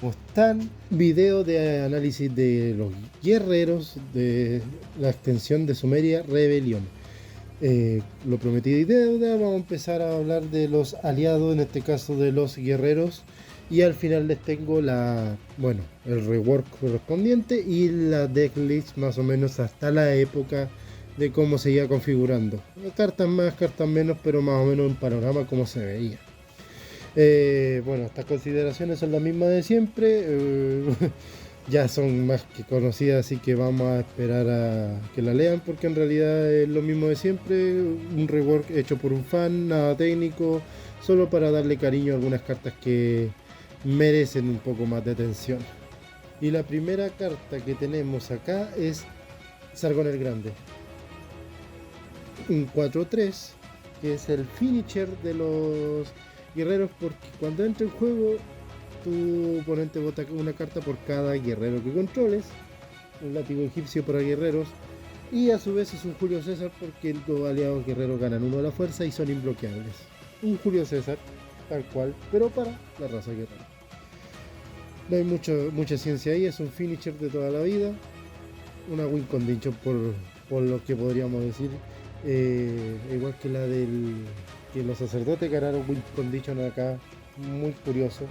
¿Cómo están? Video de análisis de los guerreros de la extensión de Sumeria Rebelión. Lo prometido y deuda, vamos a empezar a hablar de los aliados, en este caso de los guerreros. Y al final les tengo el rework correspondiente y la decklist más o menos hasta la época de cómo se iba configurando. Cartas más, cartas menos, pero más o menos un panorama como se veía. Estas consideraciones son las mismas de siempre. Ya son más que conocidas, así que vamos a esperar a que la lean, porque en realidad es lo mismo de siempre. Un rework hecho por un fan, nada técnico, solo para darle cariño a algunas cartas que merecen un poco más de atención. Y la primera carta que tenemos acá es Sargon el Grande, un 4-3, que es el finisher de los guerreros, porque cuando entra en juego tu oponente bota una carta por cada guerrero que controles, un látigo egipcio para guerreros, y a su vez es un Julio César, porque los aliados guerreros ganan 1 a la fuerza y son imbloqueables. Un Julio César tal cual, pero para la raza guerrera. No hay mucha ciencia ahí, es un finisher de toda la vida, una win condition por lo que podríamos decir, igual que la que los sacerdotes ganaron win condition acá, muy curioso.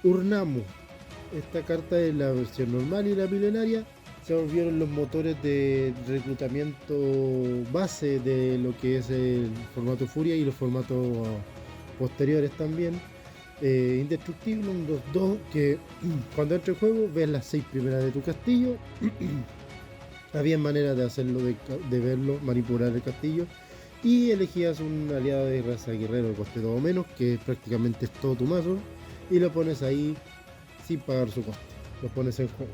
Urnamu, esta carta es la versión normal y la milenaria. Se volvieron los motores de reclutamiento base de lo que es el formato Furia y los formatos posteriores también. Indestructible, un 2-2 que cuando entra en juego ves las 6 primeras de tu castillo. Había maneras de hacerlo, de verlo, manipular el castillo, y elegías un aliado de raza guerrero de coste 2 o menos, que prácticamente es todo tu mazo, y lo pones ahí sin pagar su coste, lo pones en juego.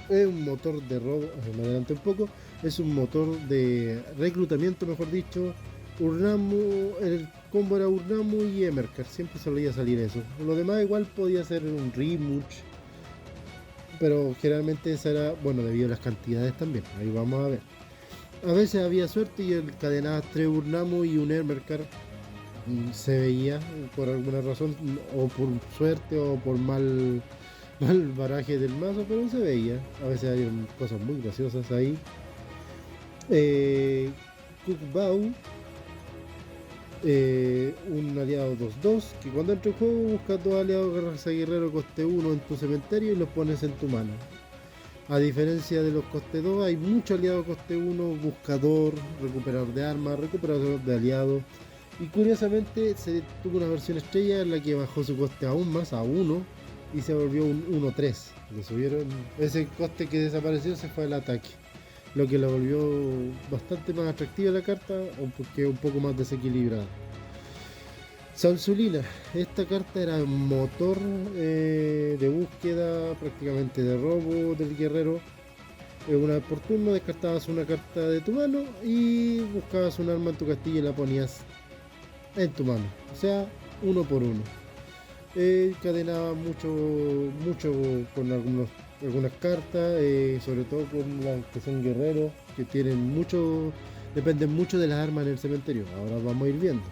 Es un motor de robo, me adelanté un poco, es un motor de reclutamiento, mejor dicho. Urnamu, el combo era Urnamu y Emerkar, siempre solía salir eso. Lo demás igual podía ser un Rimuch, pero generalmente esa era, debido a las cantidades también, ahí vamos a ver. A veces había suerte y encadenabas 3 Urnamu y un Emerkar, se veía por alguna razón, o por suerte o por mal baraje del mazo, pero se veía. A veces hay cosas muy graciosas ahí. Kukbau, un aliado 2-2 que cuando entra en juego busca 2 aliados de raza guerrero coste 1 en tu cementerio y los pones en tu mano. A diferencia de los coste 2, hay muchos aliados coste 1, buscador, recuperador de armas, recuperador de aliados. Y curiosamente se tuvo una versión estrella en la que bajó su coste aún más, a 1, y se volvió un 1-3. Le subieron ese coste que desapareció, se fue al ataque, lo que la volvió bastante más atractiva la carta, porque un poco más desequilibrada. Salsulina, esta carta era un motor de búsqueda, prácticamente de robo del guerrero. Una vez por turno descartabas una carta de tu mano y buscabas un arma en tu castillo y la ponías en tu mano, o sea, 1 por 1. Encadenaba mucho con algunas cartas, sobre todo con las que son guerreros, que dependen mucho de las armas en el cementerio. Ahora vamos a ir viendo.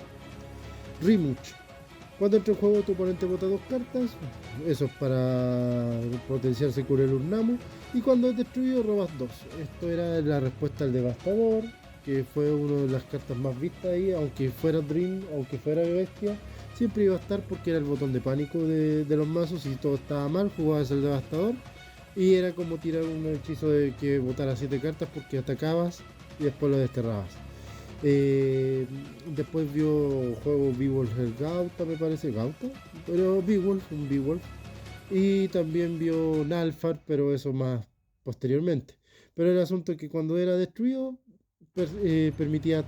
Rimuch, cuando entra en juego tu oponente bota 2 cartas, eso es para potenciarse con el Urnamu, y cuando es destruido robas 2. Esto era la respuesta al Devastador, que fue una de las cartas más vistas ahí, aunque fuera Dream, aunque fuera Bestia, siempre iba a estar porque era el botón de pánico de los mazos. Si todo estaba mal, jugabas el Devastador y era como tirar un hechizo de que botara 7 cartas porque atacabas y después lo desterrabas. Después vio juego Beowulf el Gauta, me parece, pero Beowulf, un Beowulf, y también vio Nalfar, pero eso más posteriormente. Pero el asunto es que cuando era destruido permitía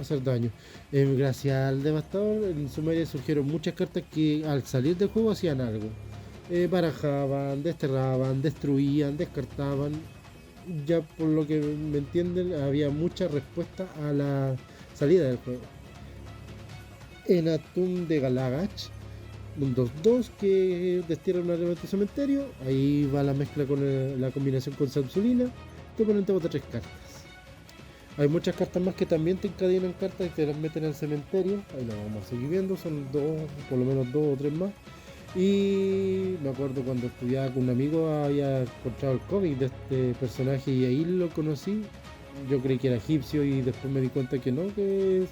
hacer daño. Gracias al Devastador, en Sumeria surgieron muchas cartas que al salir del juego hacían algo. Barajaban, desterraban, destruían, descartaban. Ya por lo que me entienden, había mucha respuesta a la salida del juego. Enatum de Galagach, un 2-2 que destierra un elemento cementerio. Ahí va la mezcla con la combinación con Salsulina. Tu oponente bota 3 cartas. Hay muchas cartas más que también te encadenan cartas y te las meten al cementerio. Ahí lo vamos a seguir viendo, son 2, por lo menos 2 o 3 más. Y me acuerdo cuando estudiaba con un amigo había encontrado el cómic de este personaje y ahí lo conocí. Yo creí que era egipcio y después me di cuenta que no, que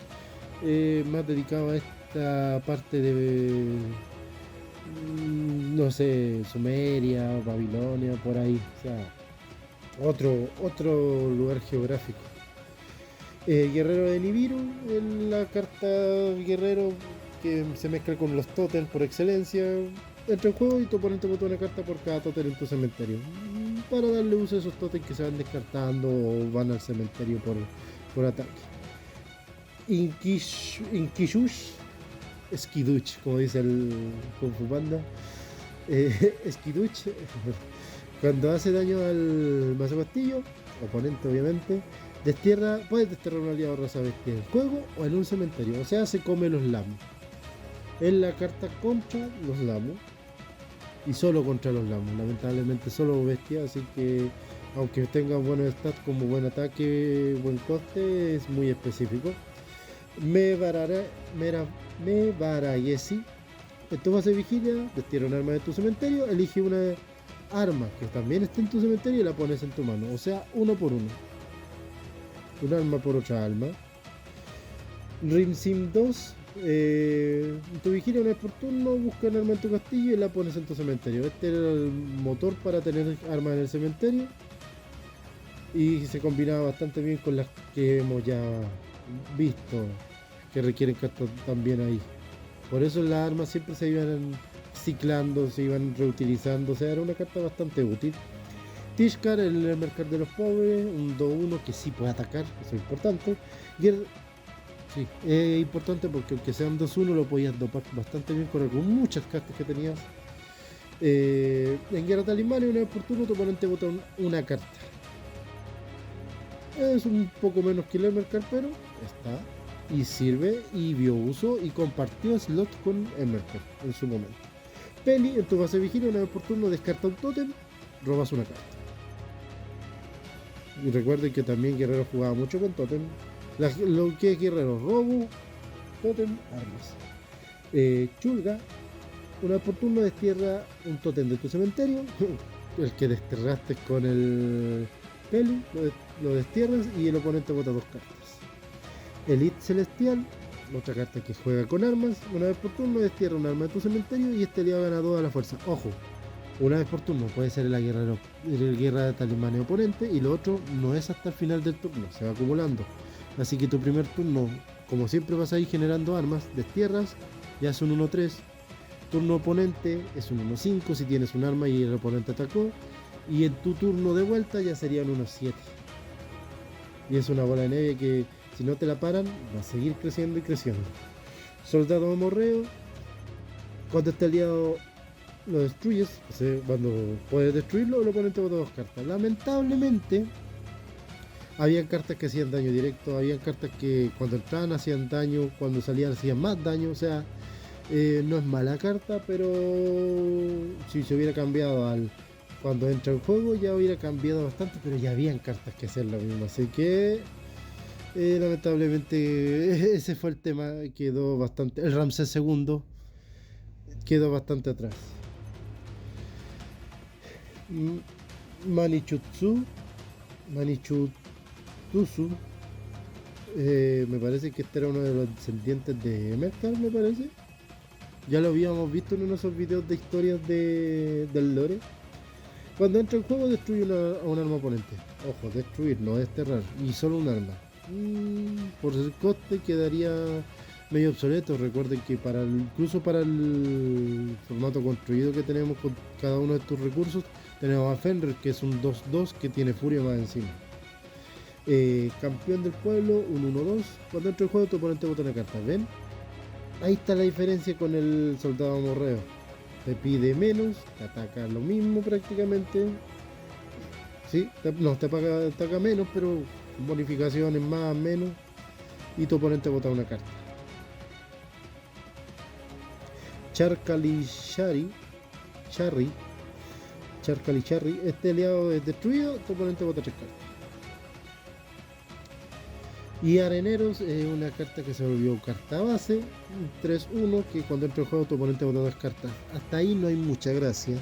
es más dedicado a esta parte de, no sé, Sumeria, Babilonia, por ahí. O sea, otro lugar geográfico. Guerrero de Nibiru, en la carta guerrero que se mezcla con los tótems por excelencia. Entra en juego y tu oponente bota una carta por cada tótem en tu cementerio. Para darle uso a esos tótems que se van descartando o van al cementerio por ataque. Inkishush, Skiduch, como dice el Kung Fu Panda. Skiduch, cuando hace daño al mazo castillo, oponente obviamente, puedes desterrar un aliado raza bestia en el juego o en un cementerio, o sea, se come los lamos. Es la carta contra los lamos y solo contra los lamos, lamentablemente solo bestia, así que aunque tenga buenos stats como buen ataque, buen coste, es muy específico. Mebarayesi. En tu fase de vigilia, destierra un arma de tu cementerio, elige una arma que también esté en tu cementerio y la pones en tu mano, o sea, uno por uno. Un arma por otra alma. Rimsim 2. Tu vigilia una vez por turno, busca un arma en tu castillo y la pones en tu cementerio. Este era el motor para tener armas en el cementerio. Y se combinaba bastante bien con las que hemos ya visto, que requieren cartas también ahí. Por eso las armas siempre se iban ciclando, se iban reutilizando. O sea, era una carta bastante útil. Tishkar, el mercado de los pobres, un 2-1 que sí puede atacar, eso es importante. Sí, es importante porque aunque sean 2-1 lo podías dopar bastante bien con muchas cartas que tenías. En Guerra Talismán, una vez por turno tu oponente bota una carta. Es un poco menos que el mercado, pero está y sirve y vio uso y compartió slot con Emerker en su momento. Peli, en tu fase de vigilia, una vez por turno descarta un tótem, robas una carta. Y recuerden que también Guerrero jugaba mucho con tótem. Lo que es Guerrero, robo, tótem, armas. Chulga, una vez por turno destierra un tótem de tu cementerio, el que desterraste con el Peli, lo destierras y el oponente bota dos cartas. Elite Celestial, otra carta que juega con armas, una vez por turno destierra un arma de tu cementerio y este aliado gana 2 a la fuerza. Ojo, una vez por turno puede ser la guerra de talismán oponente y lo otro no es hasta el final del turno, se va acumulando. Así que tu primer turno, como siempre vas a ir generando armas, destierras, ya es un 1-3. Turno oponente es un 1-5 si tienes un arma y el oponente atacó. Y en tu turno de vuelta ya sería un 1-7. Y es una bola de nieve que si no te la paran va a seguir creciendo y creciendo. Soldado amorreo, cuando este aliado lo destruyes, o sea, cuando puedes destruirlo, el oponente bota dos cartas. Lamentablemente, había cartas que hacían daño directo, había cartas que cuando entraban hacían daño, cuando salían hacían más daño, o sea, no es mala carta, pero si se hubiera cambiado cuando entra en juego ya hubiera cambiado bastante, pero ya habían cartas que hacer lo mismo, así que lamentablemente ese fue el tema, quedó bastante, el Ramsés II quedó bastante atrás. Manichutsu, me parece que este era uno de los descendientes de Emerkar, me parece. Ya lo habíamos visto en unos videos de historias del lore. Cuando entra en juego destruye a un arma oponente. Ojo, destruir, no desterrar. Y solo un arma. Por el coste quedaría medio obsoleto. Recuerden que incluso para el formato construido que tenemos con cada uno de estos recursos, tenemos a Fenrir, que es un 2-2 que tiene furia más encima. Campeón del pueblo, un 1-2. Cuando entra en juego tu oponente bota una carta. ¿Ven? Ahí está la diferencia con el soldado amorreo. Te pide menos, te ataca lo mismo prácticamente. Sí, te ataca menos, pero con bonificaciones más, menos. Y tu oponente bota una carta. Charry. Este aliado es destruido, tu oponente bota 3 cartas. Y Areneros es una carta que se volvió carta base, un 3-1, que cuando entra el juego tu oponente bota 2 cartas. Hasta ahí no hay mucha gracia,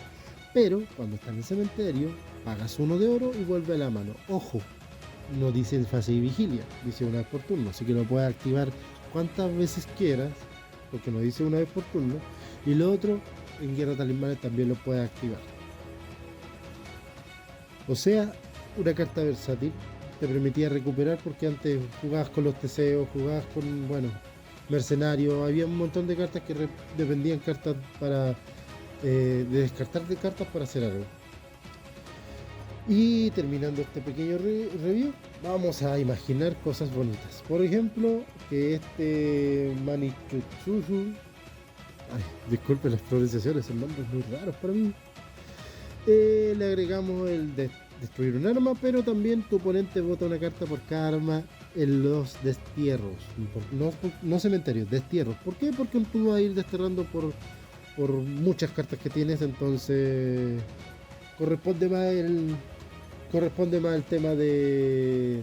pero cuando está en el cementerio, pagas 1 de oro y vuelve a la mano. Ojo, no dice fase y vigilia, dice una vez por turno, así que lo puedes activar cuantas veces quieras, porque no dice una vez por turno. Y lo otro, en Guerra Talismanes también lo puedes activar. O sea, una carta versátil, te permitía recuperar porque antes jugabas con los TCO, jugabas con, bueno, mercenarios, había un montón de cartas que dependían cartas para de descartar de cartas para hacer algo. Y terminando este pequeño review, vamos a imaginar cosas bonitas. Por ejemplo, que este Manichutsuzu, ay, disculpe las pronunciaciones, son nombres muy raros para mí. Le agregamos el de destruir un arma, pero también tu oponente vota una carta por cada arma en los destierros. No cementerios, destierros. ¿Por qué? Porque tú vas a ir desterrando por muchas cartas que tienes, entonces corresponde más el tema de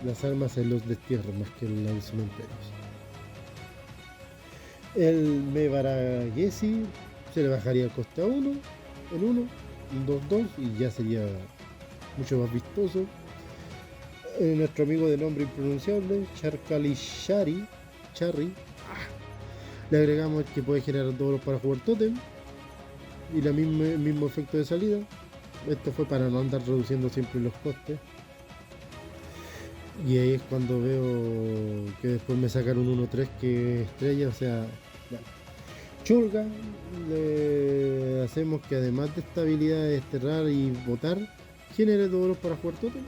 las armas en los destierros más que en los cementerios. El Mebaragesi se le bajaría el coste a 1 en 1, un 2-2 y ya sería mucho más vistoso. Nuestro amigo de nombre impronunciable, Charry, le agregamos que puede generar 2 para jugar Totem y el mismo efecto de salida. Esto fue para no andar reduciendo siempre los costes. Y ahí es cuando veo que después me sacan un 1-3 que estrella, o sea, bueno. Chulga, le hacemos que además de estabilidad de desterrar y botar, genere 2 para jugar totem.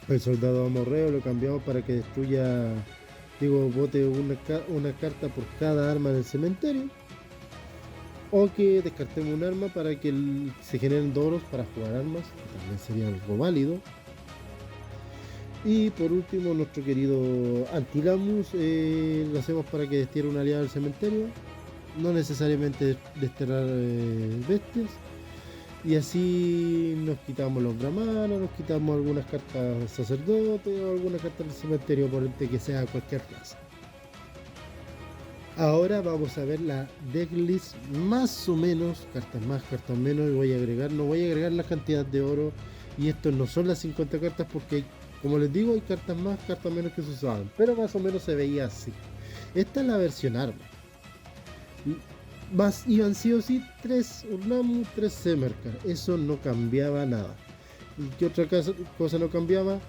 El soldado amorreo lo cambiamos para que destruya, bote una carta por cada arma del cementerio. O que descartemos un arma para que se generen 2 para jugar armas, que también sería algo válido. Y por último, nuestro querido Antilamus, lo hacemos para que destierre un aliado del cementerio, no necesariamente desterrar bestias. Y así nos quitamos los brahmanas, nos quitamos algunas cartas sacerdotes o algunas cartas del cementerio, por el que sea cualquier clase. Ahora vamos a ver la decklist más o menos, cartas más, cartas menos, y no voy a agregar la cantidad de oro. Y esto no son las 50 cartas porque, como les digo, hay cartas más, cartas menos que se usaban, pero más o menos se veía así. Esta es la versión arma. Más iban sí o sí 3 Urnamu, 3 Semerkar. Eso no cambiaba nada. ¿Y qué otra cosa no cambiaba?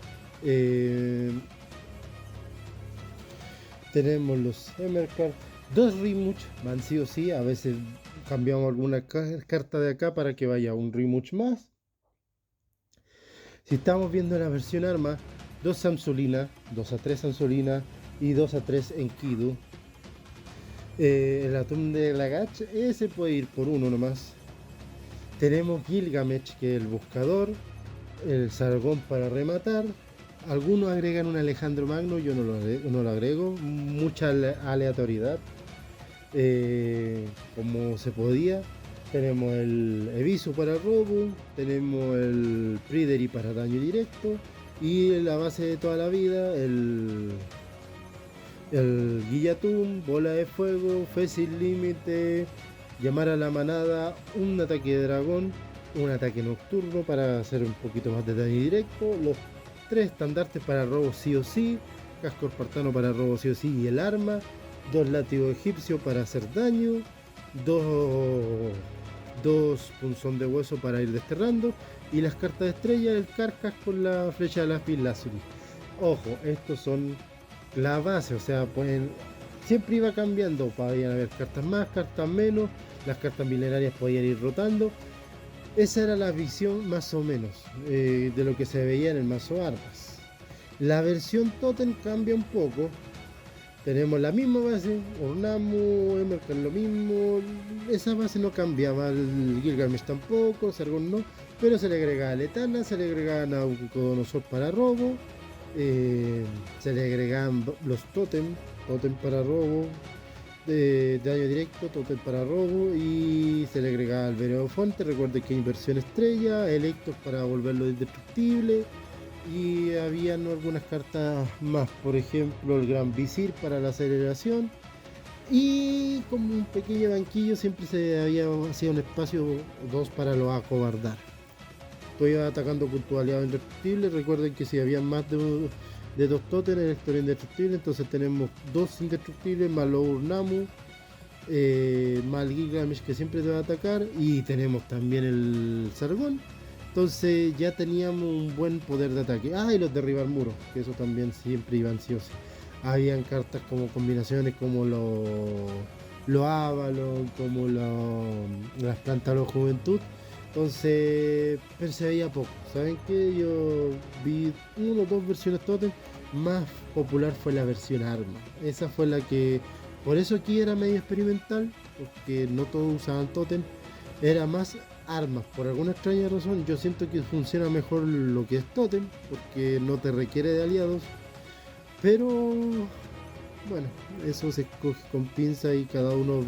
Tenemos los Semerkar. 2 Remuch van sí o sí. A veces cambiamos alguna carta de acá para que vaya un Remuch más. Si estamos viendo la versión arma, 2 Samsolina, 2-3 Samsolina y 2-3 Enkidu. El Atum de Lagach, ese puede ir por 1 nomás. Tenemos Gilgamesh, que es el buscador, el Sargón para rematar. Algunos agregan un Alejandro Magno, yo no lo agrego, mucha aleatoriedad, como se podía. Tenemos el Evisu para robo, tenemos el Prideri para daño directo y la base de toda la vida, el Guillatún, bola de fuego, fe sin límite, llamar a la manada, un ataque de dragón, un ataque nocturno para hacer un poquito más de daño directo, los 3 estandartes para robo sí o sí, casco espartano para robo sí o sí y el arma, 2 látigos egipcios para hacer daño, 2 punzón de hueso para ir desterrando y las cartas de estrella, el Carcas con la flecha de lápiz lazuli. Ojo, estos son la base, o sea, siempre iba cambiando, podían haber cartas más, cartas menos, las cartas milenarias podían ir rotando. Esa era la visión más o menos de lo que se veía en el mazo armas. La versión Totem cambia un poco. Tenemos la misma base, Ornamu, Emerkan lo mismo, esa base no cambiaba, el Gilgamesh tampoco, Sargón no, pero se le agregaba Letana, se le agregaba Nabucodonosor para robo, se le agregaban los Totem para robo, de daño directo, Totem para robo, y se le agregaba el Vereofonte. Recuerden que hay versión estrella, Electos para volverlo indestructible, Y habían algunas cartas más, por ejemplo el Gran Visir para la aceleración. Y como un pequeño banquillo siempre se había hacía un espacio o dos para los acobardar. Tú ibas atacando con tu aliado indestructible. Recuerden que si había más de dos tótems en el historia indestructible, entonces tenemos dos indestructibles más los Urnamu, más el Gilgamesh que siempre te va a atacar, y tenemos también el Sargón. Entonces ya teníamos un buen poder de ataque. Ah, y los derribar muros, que eso también siempre iban sí o sí. Habían cartas como combinaciones como los Avalon, como las plantas de la juventud. Entonces, pero se veía poco. ¿Saben qué? Yo vi una o dos versiones totem. Más popular fue la versión arma. Esa fue la que, por eso aquí era medio experimental, porque no todos usaban totem. Era más armas. Por alguna extraña razón, yo siento que funciona mejor lo que es totem, porque no te requiere de aliados. Pero bueno, eso se escoge con pinza y cada uno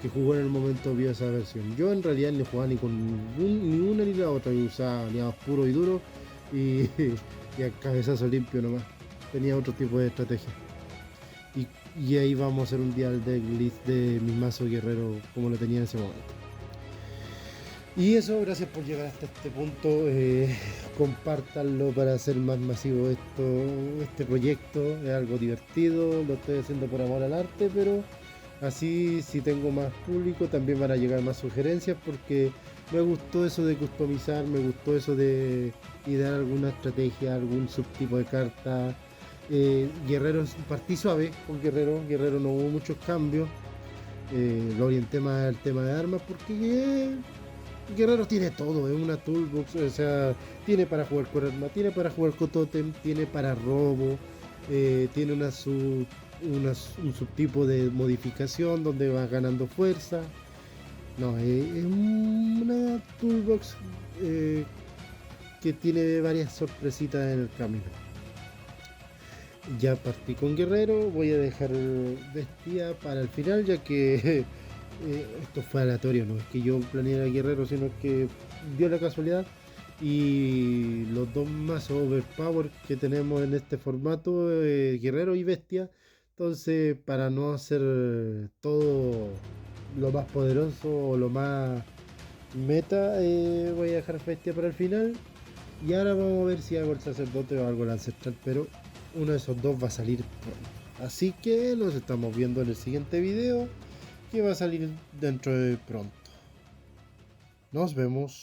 que jugó en el momento vio esa versión. Yo en realidad no jugaba ni una ni la otra, yo usaba aliados puro y duro y, y a cabezazo limpio nomás. Tenía otro tipo de estrategia. Y ahí vamos a hacer un día el decklist de mi mazo guerrero como lo tenía en ese momento. Y eso, gracias por llegar hasta este punto. Compártanlo para hacer más masivo este proyecto. Es algo divertido, lo estoy haciendo por amor al arte, pero así si tengo más público también van a llegar más sugerencias, porque me gustó eso de customizar, me gustó eso de idear alguna estrategia, algún subtipo de carta. Guerrero, partí suave con Guerrero no hubo muchos cambios. Lo orienté más al tema de armas porque Guerrero tiene todo, es una toolbox, o sea, tiene para jugar con arma, tiene para jugar con totem, tiene para robo, tiene un subtipo de modificación donde va ganando fuerza. No, es una toolbox que tiene varias sorpresitas en el camino. Ya partí con Guerrero, voy a dejar Bestia para el final, ya que esto fue aleatorio, no es que yo planeara Guerrero, sino que dio la casualidad. Y los dos más overpower que tenemos en este formato, Guerrero y Bestia. Entonces, para no hacer todo lo más poderoso o lo más meta, voy a dejar Bestia para el final. Y ahora vamos a ver si hago el sacerdote o algo el ancestral, pero uno de esos dos va a salir pronto. Así que nos estamos viendo en el siguiente video, que va a salir dentro de pronto. Nos vemos.